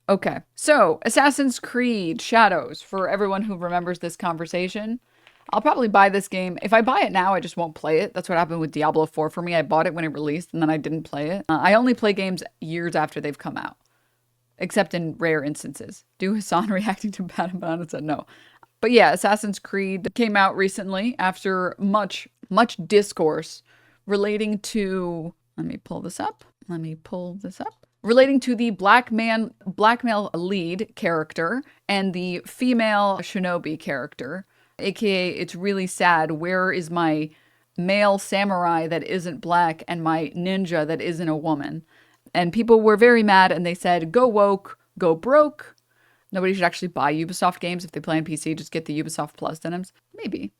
Okay, so Assassin's Creed Shadows, for everyone who remembers this conversation. I'll probably buy this game. If I buy it now, I just won't play it. That's what happened with Diablo 4 for me. I bought it when it released and then I didn't play it. I only play games years after they've come out, except in rare instances. Do Hassan reacting to Bad and Banana said no. But yeah, Assassin's Creed came out recently after much discourse relating to, let me pull this up. Relating to the black male lead character and the female shinobi character, aka it's really sad. Where is my male samurai that isn't black and my ninja that isn't a woman? And people were very mad and they said, go woke, go broke. Nobody should actually buy Ubisoft games if they play on PC. Just get the Ubisoft Plus Denims. Maybe.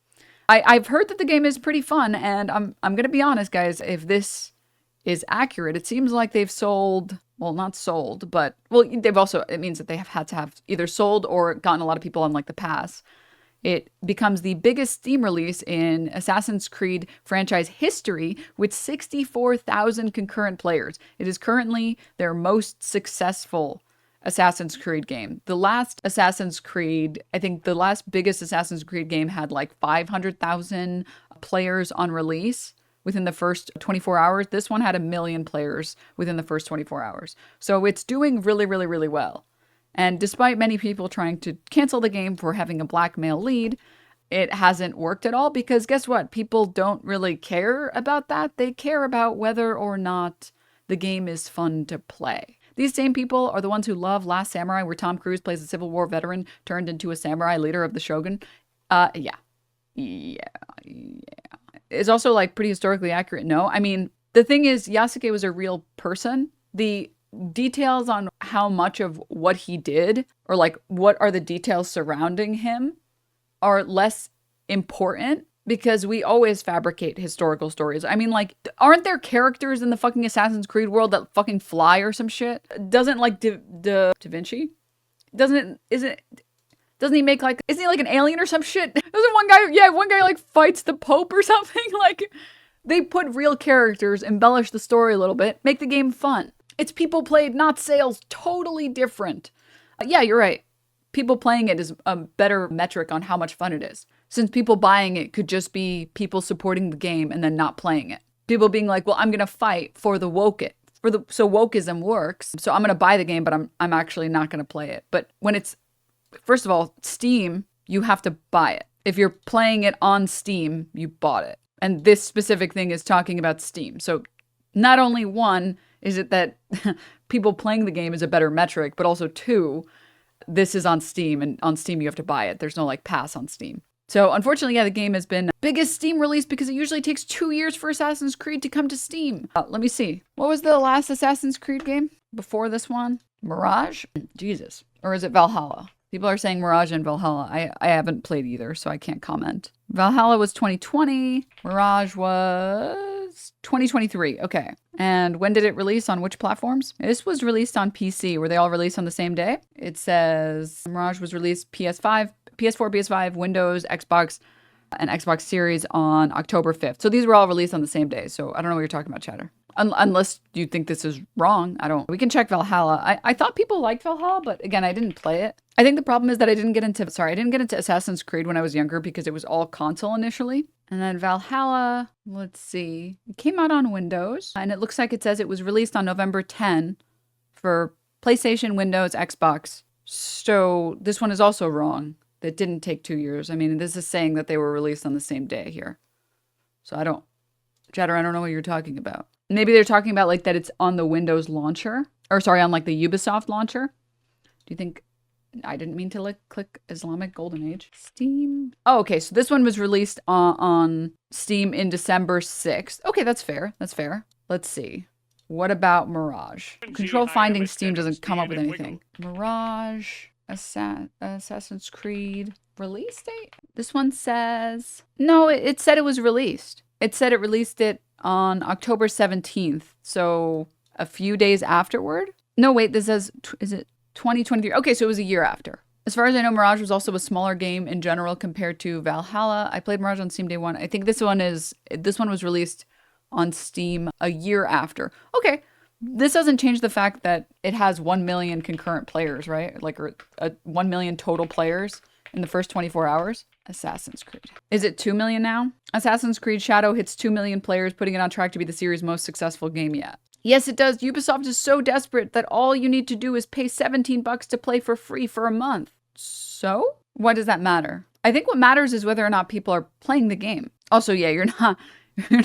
I've heard that the game is pretty fun, and I'm going to be honest, guys. If this is accurate, it seems like they've sold, well, not sold, but, well, it means that they have had to have either sold or gotten a lot of people on, like, the pass. It becomes the biggest Steam release in Assassin's Creed franchise history with 64,000 concurrent players. It is currently their most successful Assassin's Creed game. The last Assassin's Creed, I think the last biggest Assassin's Creed game had like 500,000 players on release within the first 24 hours. This one had 1 million players within the first 24 hours. So it's doing really, really, really well. And despite many people trying to cancel the game for having a black male lead, it hasn't worked at all because guess what? People don't really care about that. They care about whether or not the game is fun to play. These same people are the ones who love Last Samurai, where Tom Cruise plays a Civil War veteran turned into a samurai leader of the shogun. Yeah. It's also like pretty historically accurate. No, I mean, the thing is, Yasuke was a real person. The details on how much of what he did, or like what are the details surrounding him, are less important because we always fabricate historical stories. I mean, like, aren't there characters in the fucking Assassin's Creed world that fucking fly or some shit? Doesn't like Da Vinci? Doesn't he make like, isn't he like an alien or some shit? Doesn't one guy like fights the Pope or something? Like, they put real characters, embellish the story a little bit, make the game fun. It's people played, not sales, totally different. Yeah, you're right. People playing it is a better metric on how much fun it is. Since people buying it could just be people supporting the game and then not playing it. People being like, well, I'm going to fight for the so wokeism works. So I'm going to buy the game, but I'm actually not going to play it. But when it's, first of all, Steam, you have to buy it. If you're playing it on Steam, you bought it. And this specific thing is talking about Steam. So not only one, is it that people playing the game is a better metric, but also two, this is on Steam, and on Steam you have to buy it. There's no like pass on Steam. So unfortunately, yeah, the game has been biggest Steam release because it usually takes 2 years for Assassin's Creed to come to Steam. Let me see. What was the last Assassin's Creed game before this one? Mirage? Jesus. Or is it Valhalla? People are saying Mirage and Valhalla. I haven't played either, so I can't comment. Valhalla was 2020. Mirage was 2023. Okay. And when did it release? On which platforms? This was released on PC. Were they all released on the same day? It says Mirage was released PS4, PS5, Windows, Xbox, and Xbox Series on October 5th. So these were all released on the same day. So I don't know what you're talking about, Chatter. Unless you think this is wrong. We can check Valhalla. I thought people liked Valhalla, but again, I didn't play it. I think the problem is that I didn't get into Assassin's Creed when I was younger because it was all console initially. And then Valhalla, let's see. It came out on Windows, and it looks like it says it was released on November 10 for PlayStation, Windows, Xbox. So this one is also wrong. That didn't take 2 years. I mean, this is saying that they were released on the same day here. So Chatter, I don't know what you're talking about. Maybe they're talking about like that it's on the Windows launcher. Or sorry, on like the Ubisoft launcher. Do you think... I didn't mean to click Islamic Golden Age. Steam. Oh, okay. So this one was released on Steam in December 6th. Okay, that's fair. Let's see. What about Mirage? Control finding Steam doesn't come up with anything. Mirage, Assassin's Creed, release date? This one says... No, it said it was released. It said it released it on October 17th. So a few days afterward? No, wait, this says... Is it 2023? Okay, so it was a year after. As far as I know, Mirage was also a smaller game in general compared to Valhalla. I played Mirage on Steam day one. I think this one was released on Steam a year after. Okay, This doesn't change the fact that it has 1 million concurrent players, right? Like, or 1 million total players in the first 24 hours. Assassin's Creed. Is it 2 million now? Assassin's Creed Shadow hits 2 million players, putting it on track to be the series' most successful game yet. Yes, it does. Ubisoft is so desperate that all you need to do is pay $17 to play for free for a month. So? Why does that matter? I think what matters is whether or not people are playing the game. Also, yeah, you're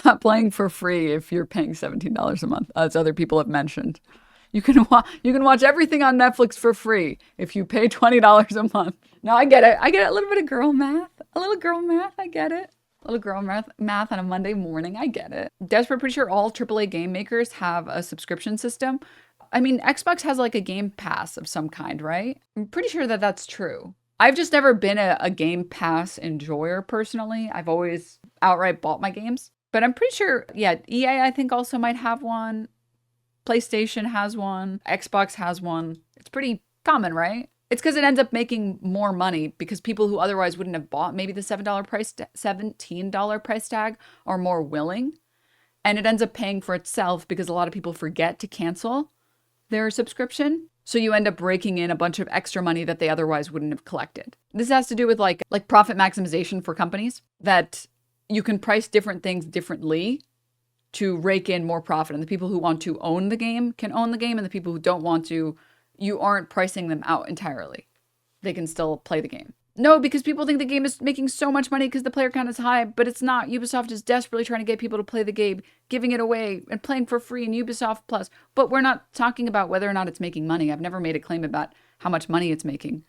not playing for free if you're paying $17 a month, as other people have mentioned. You can watch everything on Netflix for free if you pay $20 a month. No, I get it. I get it. A little bit of girl math. A little girl math. I get it. A little girl math on a Monday morning. I get it. Desperate, pretty sure all AAA game makers have a subscription system. I mean, Xbox has like a Game Pass of some kind, right? I'm pretty sure that that's true. I've just never been a Game Pass enjoyer personally. I've always outright bought my games. But I'm pretty sure, yeah, EA I think also might have one. PlayStation has one. Xbox has one. It's pretty common, right? It's because it ends up making more money because people who otherwise wouldn't have bought maybe the $17 price tag are more willing. And it ends up paying for itself because a lot of people forget to cancel their subscription. So you end up raking in a bunch of extra money that they otherwise wouldn't have collected. This has to do with like profit maximization for companies, that you can price different things differently to rake in more profit. And the people who want to own the game can own the game, and the people who don't want to, you aren't pricing them out entirely. They can still play the game. No, because people think the game is making so much money because the player count is high, but it's not. Ubisoft is desperately trying to get people to play the game, giving it away and playing for free in Ubisoft Plus. But we're not talking about whether or not it's making money. I've never made a claim about how much money it's making.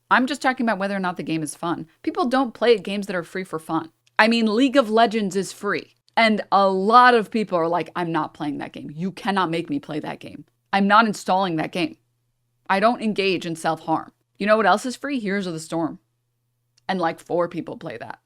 I'm just talking about whether or not the game is fun. People don't play games that are free for fun. I mean, League of Legends is free. And a lot of people are like, I'm not playing that game. You cannot make me play that game. I'm not installing that game. I don't engage in self-harm. You know what else is free? Heroes of the Storm. And like 4 people play that.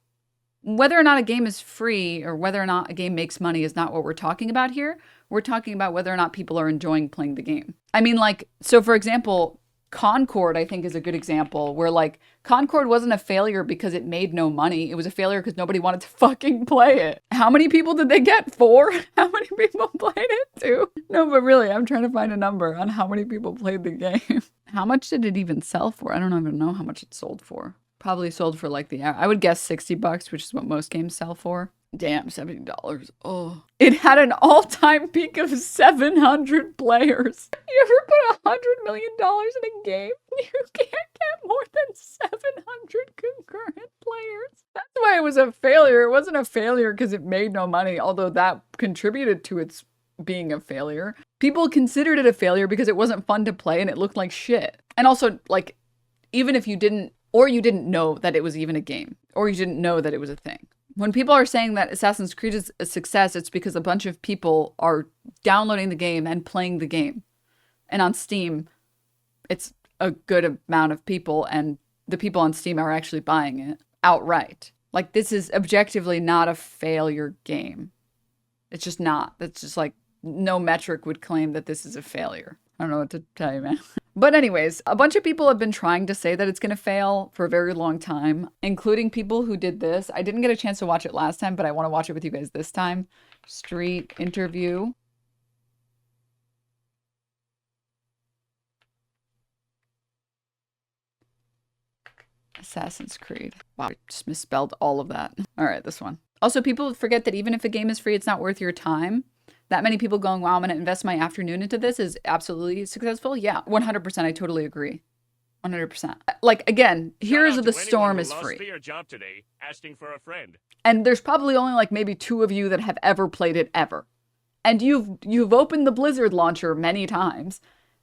Whether or not a game is free or whether or not a game makes money is not what we're talking about here. We're talking about whether or not people are enjoying playing the game. I mean, like, so for example, Concord, I think, is a good example where, like, Concord wasn't a failure because it made no money. It was a failure because nobody wanted to fucking play it. How many people did they get? 4? How many people played it? 2? No, but really, I'm trying to find a number on how many people played the game. How much did it even sell for? I don't even know how much it sold for. Probably sold for like I would guess $60, which is what most games sell for. Damn, $70. Oh. It had an all-time peak of 700 players. You ever put $100 million in a game? You can't get more than 700 concurrent players. That's why it was a failure. It wasn't a failure because it made no money, although that contributed to its being a failure. People considered it a failure because it wasn't fun to play and it looked like shit. And also, like, even if you didn't know that it was even a game, or you didn't know that it was a thing. When people are saying that Assassin's Creed is a success, it's because a bunch of people are downloading the game and playing the game. And on Steam, it's a good amount of people, and the people on Steam are actually buying it outright. Like, this is objectively not a failure game. It's just not. It's just like, no metric would claim that this is a failure. I don't know what to tell you, man. But anyways, a bunch of people have been trying to say that it's going to fail for a very long time, including people who did this. I didn't get a chance to watch it last time, but I want to watch it with you guys this time. Street interview. Assassin's Creed. Wow, I just misspelled all of that. All right, this one. Also, people forget that even if a game is free, it's not worth your time. That many people going, wow, I'm going to invest my afternoon into this is absolutely successful. Yeah, 100%. I totally agree. 100%. Like, again, Heroes of the Storm is free. Your job today, asking for a friend. And there's probably only like maybe 2 of you that have ever played it ever. And you've opened the Blizzard launcher many times.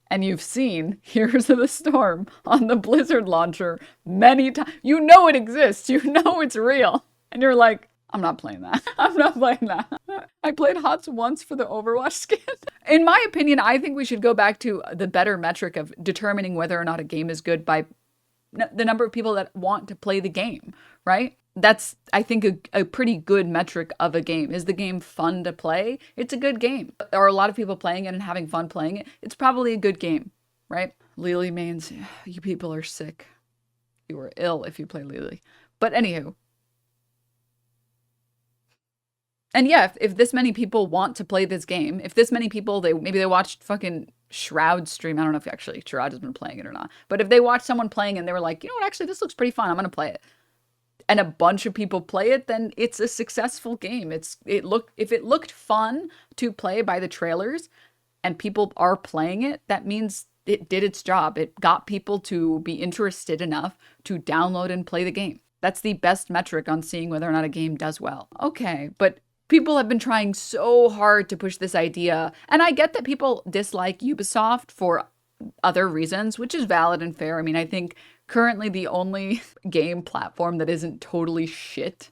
And you've seen Heroes of the Storm on the Blizzard launcher many times. You know it exists. You know it's real. And you're like, I'm not playing that. I'm not playing that. I played HOTS once for the Overwatch skin. In my opinion, I think we should go back to the better metric of determining whether or not a game is good by the number of people that want to play the game, right? That's, I think, a pretty good metric of a game. Is the game fun to play? It's a good game. There are a lot of people playing it and having fun playing it. It's probably a good game, right? Lily means you people are sick. You are ill if you play Lily. But anywho. And yeah, if this many people want to play this game, if this many people, maybe they watched fucking Shroud stream. I don't know if actually Shroud has been playing it or not. But if they watched someone playing and they were like, you know what, actually, this looks pretty fun. I'm going to play it. And a bunch of people play it, then it's a successful game. If it looked fun to play by the trailers and people are playing it, that means it did its job. It got people to be interested enough to download and play the game. That's the best metric on seeing whether or not a game does well. Okay, but people have been trying so hard to push this idea. And I get that people dislike Ubisoft for other reasons, which is valid and fair. I mean, I think currently the only game platform that isn't totally shit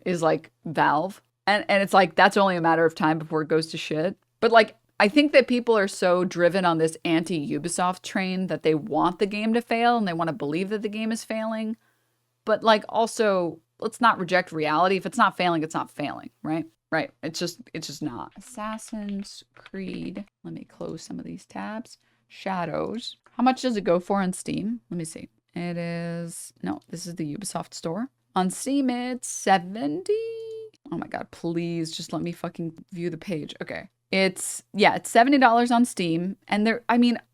is like Valve. And it's like, that's only a matter of time before it goes to shit. But like, I think that people are so driven on this anti-Ubisoft train that they want the game to fail and they want to believe that the game is failing. But like, also, let's not reject reality. If it's not failing, it's not failing, right? Right. It's just not. Assassin's Creed. Let me close some of these tabs. Shadows. How much does it go for on Steam? Let me see. It is, no, this is the Ubisoft store. On Steam, it's 70. Oh my God, please just let me fucking view the page. Okay. It's $70 on Steam. And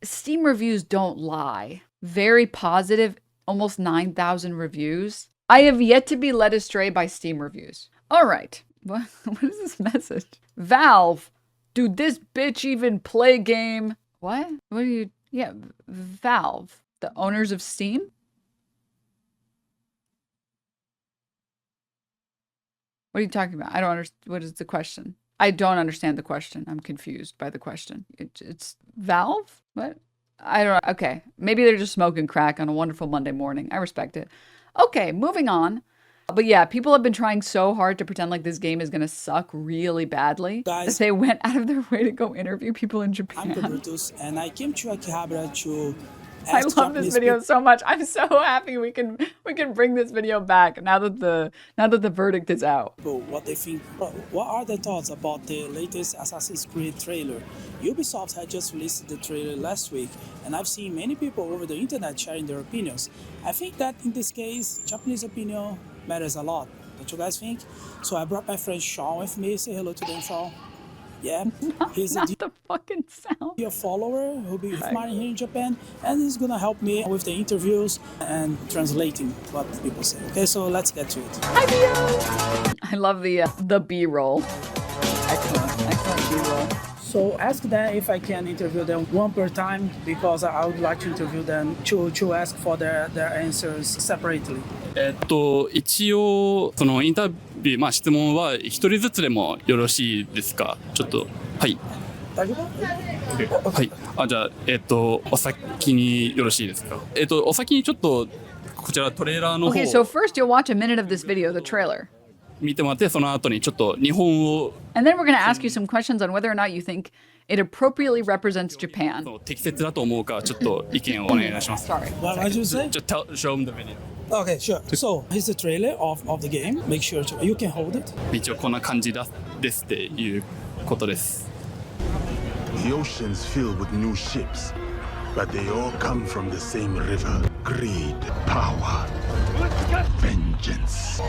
Steam reviews don't lie. Very positive, almost 9,000 reviews. I have yet to be led astray by Steam reviews. All right. What is this message? Valve, do this bitch even play game? What? What are you? Yeah, Valve, the owners of Steam? What are you talking about? I don't understand. What is the question? I don't understand the question. I'm confused by the question. It's Valve? What? I don't know. Okay. Maybe they're just smoking crack on a wonderful Monday morning. I respect it. Okay, moving on. But yeah, people have been trying so hard to pretend like this game is going to suck really badly. Guys, they went out of their way to go interview people in Japan. I'm Brutus, and I came to Akihabara to I love this video so much. I'm so happy we can bring this video back now that the verdict is out. What they think? What are their thoughts about the latest Assassin's Creed trailer? Ubisoft had just released the trailer last week, and I've seen many people over the internet sharing their opinions. I think that in this case, Japanese opinion matters a lot. Don't you guys think? So I brought my friend Sean with me. Say hello to them, Sean. Yeah, he's not the fucking sound. A follower who'll be with mine here in Japan, and he's gonna help me with the interviews and translating what people say. Okay, so let's get to it. I love the B-roll. Excellent B-roll. So ask them if I can interview them one per time, because I would like to interview them to ask for their answers separately. 一応そのインタビュー、質問は一人ずつでもよろしいですか？ちょっとはい。大丈夫？はい。じゃあお先によろしいですか？お先にちょっとこちらトレーラーの方。Okay, so first you'll watch a minute of this video, the trailer. 見てもらってその後にちょっと日本を。And then we're going to ask you some questions on whether or not you think it appropriately represents Japan. 適切だと思うかちょっと意見をお願いします。Sorry. What did you say? Just show them the video. Okay, sure. So here's the trailer of the game. Make sure you can hold it. 一応こんな感じですっていうことです。The ocean's filled with new ships, but they all come from the same river. Greed, power, vengeance.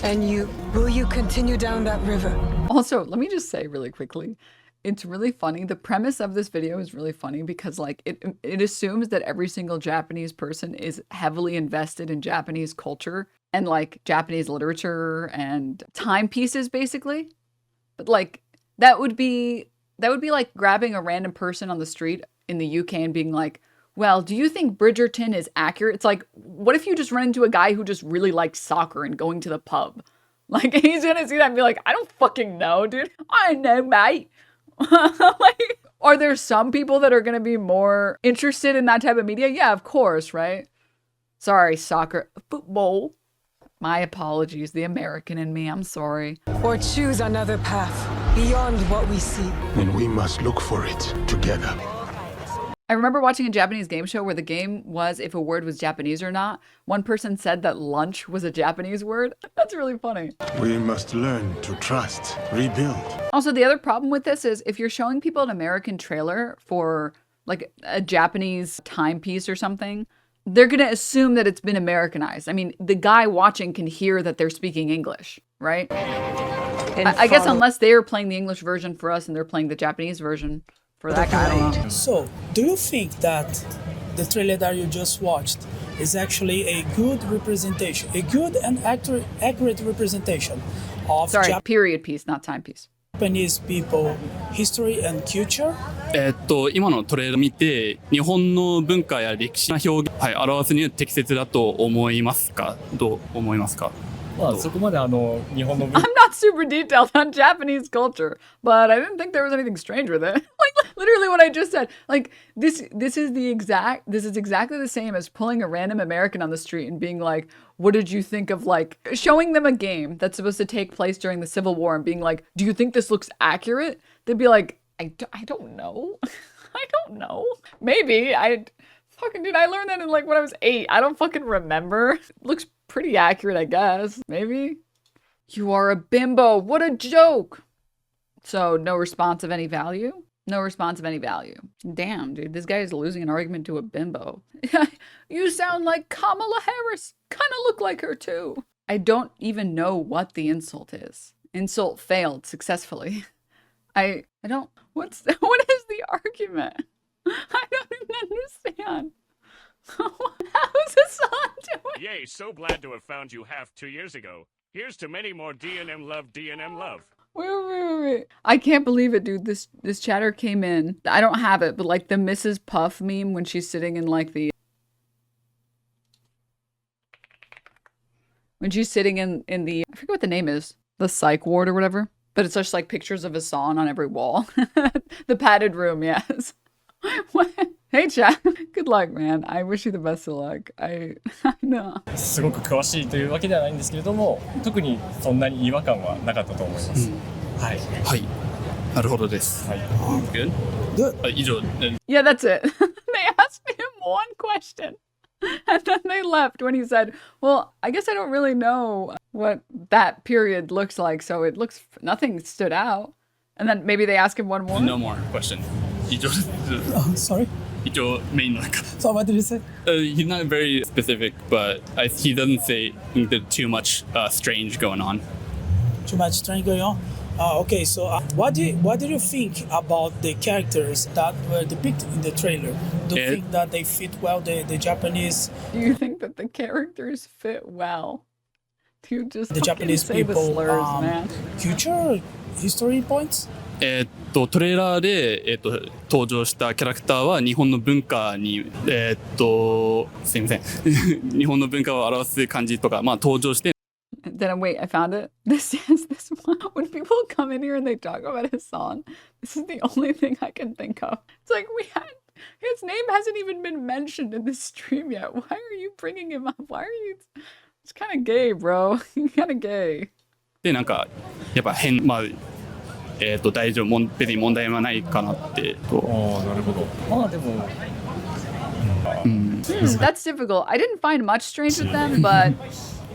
And will you continue down that river? Also, let me just say really quickly, it's really funny. The premise of this video is really funny because like it assumes that every single Japanese person is heavily invested in Japanese culture and like Japanese literature and timepieces basically. But like that would be like grabbing a random person on the street in the UK and being like, well, do you think Bridgerton is accurate? It's like, what if you just run into a guy who just really likes soccer and going to the pub? Like, he's gonna see that and be like, I don't fucking know, dude. I know, mate. Like, are there some people that are gonna be more interested in that type of media? Yeah, of course, right? Sorry, soccer. Football. My apologies, the American in me, I'm sorry. Or choose another path beyond what we see. And we must look for it together. I remember watching a Japanese game show where the game was if a word was Japanese or not. One person said that lunch was a Japanese word. That's really funny. We must learn to trust, rebuild. Also, the other problem with this is if you're showing people an American trailer for like a Japanese timepiece or something, they're going to assume that it's been Americanized. I mean, the guy watching can hear that they're speaking English, right? And I guess follow- unless they are playing the English version for us and they're playing the Japanese version for that guy. I don't know. So, do you think that the trailer that you just watched is actually a good representation, a good and accurate representation of Sorry, period piece, not timepiece. Japanese people history and culture? 今のトレーラー見て、日本の文化や歴史の表現、はい、表すには適切だと思いますか？どう思いますか？まあそこまで日本の I'm not super detailed on Japanese culture, but I didn't think there was anything strange with it. Like literally what I just said. Like this is exactly the same as pulling a random American on the street and being like, "What did you think of like showing them a game that's supposed to take place during the Civil War and being like, "Do you think this looks accurate?" They'd be like, I don't know. I don't know. Maybe fucking dude, I learned that in like when I was 8. I don't fucking remember. Looks pretty accurate, I guess. Maybe. You are a bimbo. What a joke. So no response of any value? No response of any value. Damn, dude, this guy is losing an argument to a bimbo. You sound like Kamala Harris. Kind of look like her too. I don't even know what the insult is. Insult failed successfully. I don't, what is the argument? I don't even understand. How's Assasin doing? Yay, so glad to have found you half 2 years ago. Here's to many more DNM love. Wait. I can't believe it, dude. This chatter came in. I don't have it, but like the Mrs. Puff meme when she's sitting in like the... When she's sitting in the... I forget what the name is. The psych ward or whatever. But it's just like pictures of Assasin on every wall. The padded room, yes. What? Hey, chat. Good luck, man. I wish you the best of luck. I know. すごく詳しいというわけではないんですけれども、特にそんなに違和感はなかったと思います。はい。はい。なるほどです。はい。Good? Good. 以上。 Yeah, that's it. They asked him one question. And then they left when he said, well, I guess I don't really know what that period looks like, so it looks, nothing stood out. And then maybe they ask him one more. No more question. 以上。 Sorry. 一応メインの中。 So what did you say? He's not very specific, but he doesn't say there's too much strange going on. Too much strange going on? Okay, so what did you think about the characters that were depicted in the trailer? Do you think that they fit well the Japanese? Do you think that the characters fit well? Do you just The Japanese say people the slurs, man? culture, history points? トレーラーで、登場したキャラクターは日本の文化に、すいません。日本の文化を表す感じとか、まあ登場して。Then wait, I found it. This one. When people come in here and they talk about his song, this is the only thing I can think of. It's like his name hasn't even been mentioned in this stream yet. Why are you bringing him up? Why are you? It's kind of gay, bro. Kind of gay. でなんかやっぱまあ大丈夫別に問題はないかなってと。なるほど。まあでも。That's difficult. I didn't find much strange with them, but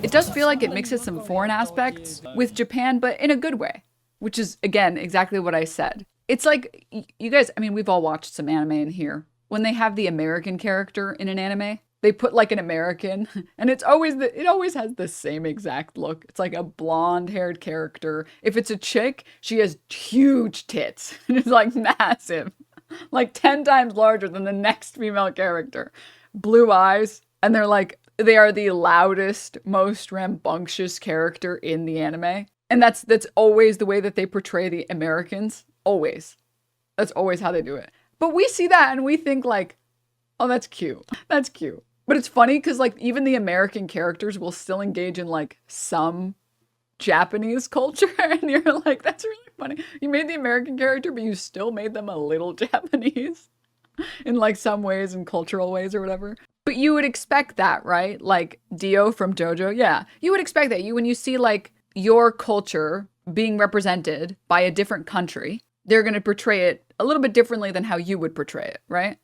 it does feel like it mixes some foreign aspects with Japan, but in a good way, which is, again, exactly what I said. It's like, you guys, I mean, we've all watched some anime in here. When they have the American character in an anime, they put like an American, and it always has the same exact look. It's like a blonde-haired character. If it's a chick, she has huge tits. It's like massive. Like 10 times larger than the next female character. Blue eyes, and they are the loudest, most rambunctious character in the anime. And that's always the way that they portray the Americans. Always. That's always how they do it. But we see that and we think like, oh, that's cute. That's cute. But it's funny because like even the American characters will still engage in like some Japanese culture. And you're like, that's really funny. You made the American character, but you still made them a little Japanese in like some ways and cultural ways or whatever. But you would expect that, right? Like Dio from JoJo. Yeah, you would expect that. When you see like your culture being represented by a different country, they're going to portray it a little bit differently than how you would portray it, right?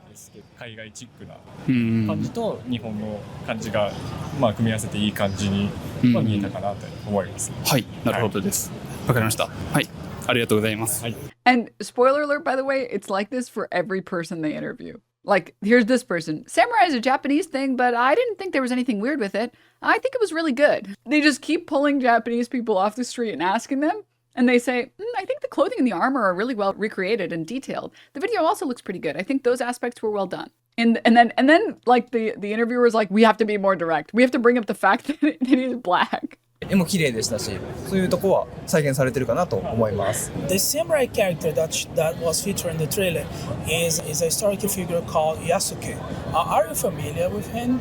海外チックな感じと日本の感じがまあ組み合わせていい感じに見えたかなと思います。はい、なるほどです。わかりました。はい、ありがとうございます。はい。And spoiler alert, by the way, it's like this for every person they interview. Like, here's this person. Samurai is a Japanese thing, but I didn't think there was anything weird with it. I think it was really good. They just keep pulling Japanese people off the street and asking them. And they say, I think the clothing and the armor are really well recreated and detailed. The video also looks pretty good. I think those aspects were well done. And then like the interviewer was like, we have to be more direct. We have to bring up the fact that he's black. 絵も綺麗でしたし、そういうとこは再現されてるかなと思います。The samurai character that was featured in the trailer is a historical figure called Yasuke. Are you familiar with him?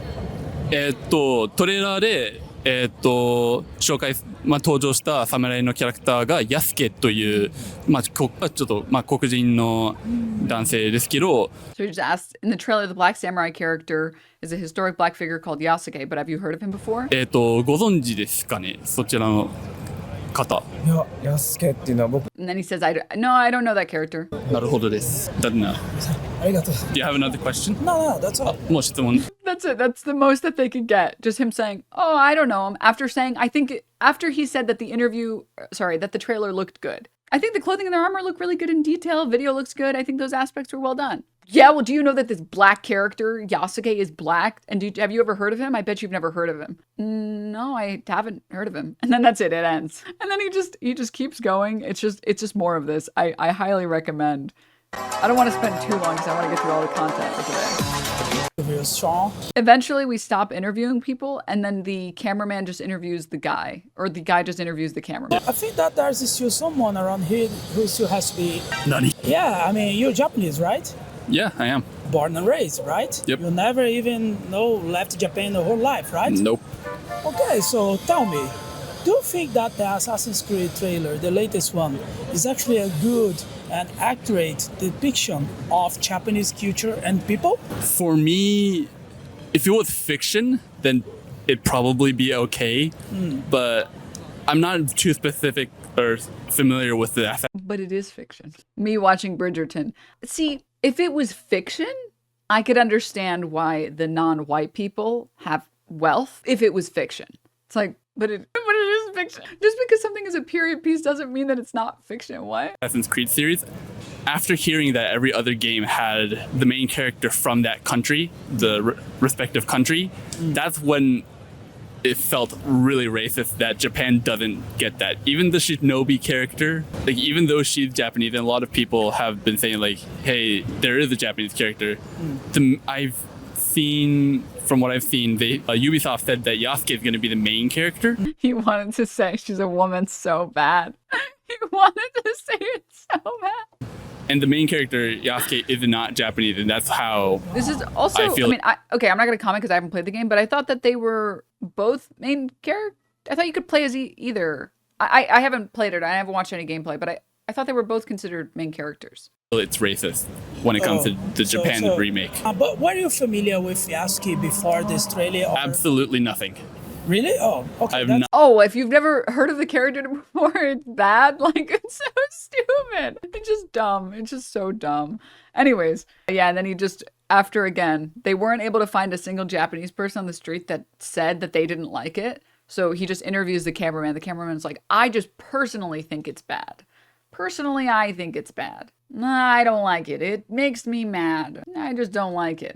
トレーラーで、紹介、登場した侍のキャラクターがヤスケという、ちょっと、黒人の男性ですけど、So you just asked, in the trailer, the black samurai character is a historic black figure called Yasuke, but have you heard of him before? ご存知ですかね、そちらの方。いや、ヤスケっていうのは僕。And then he says, no, I don't know that character. なるほどです。だな。ありがとう。Do you have another question? No, that's all. もう質問。That's it. That's the most that they could get. Just him saying, oh, I don't know him. After saying, after he said that that the trailer looked good. I think the clothing and the armor look really good in detail. Video looks good. I think those aspects were well done. Yeah, well, do you know that this black character, Yasuke, is black? And have you ever heard of him? I bet you've never heard of him. No, I haven't heard of him. And then that's it. It ends. And then he just keeps going. It's just more of this. I highly recommend. I don't want to spend too long because I want to get through all the content for today. Very strong. Eventually, we stop interviewing people, and then the cameraman just interviews the guy, or the guy just interviews the cameraman. I think that there's still someone around here who still has to be. Nani? Yeah, I mean, you're Japanese, right? Yeah, I am. Born and raised, right? Yep. You never even left Japan the whole life, right? Nope. Okay, so tell me, do you think that the Assassin's Creed trailer, the latest one, is actually a good and accurate depiction of Japanese culture and people? For me, if it was fiction, then it'd probably be okay. But I'm not too specific or familiar with the. But it is fiction. Me watching Bridgerton. See, if it was fiction, I could understand why the non-white people have wealth if it was fiction. It's like, but it is fiction. Just because something is a period piece doesn't mean that it's not fiction. What? Assassin's Creed series. After hearing that every other game had the main character from that country, the respective country, that's when it felt really racist that Japan doesn't get that. Even the Shinobi character, like even though she's Japanese, and a lot of people have been saying like, hey, there is a Japanese character. From what I've seen, Ubisoft said that Yasuke is going to be the main character. He wanted to say she's a woman so bad. He wanted to say it so bad. And the main character, Yasuke, is not Japanese, and that's how this is also, I'm not going to comment because I haven't played the game, but I thought that they were both main characters. I thought you could play as either. I haven't played it. I haven't watched any gameplay, but I thought they were both considered main characters. It's racist when it comes to the Japan remake. But were you familiar with Yasuke before this trailer? Or... Absolutely nothing. Really? Oh, okay. Oh, if you've never heard of the character before, it's bad. Like, it's so stupid. It's just dumb. It's just so dumb. Anyways, yeah, and then he just, after again, they weren't able to find a single Japanese person on the street that said that they didn't like it. So he just interviews the cameraman. The cameraman's like, I just personally think it's bad. Personally, I think it's bad. I don't like it. It makes me mad. I just don't like it.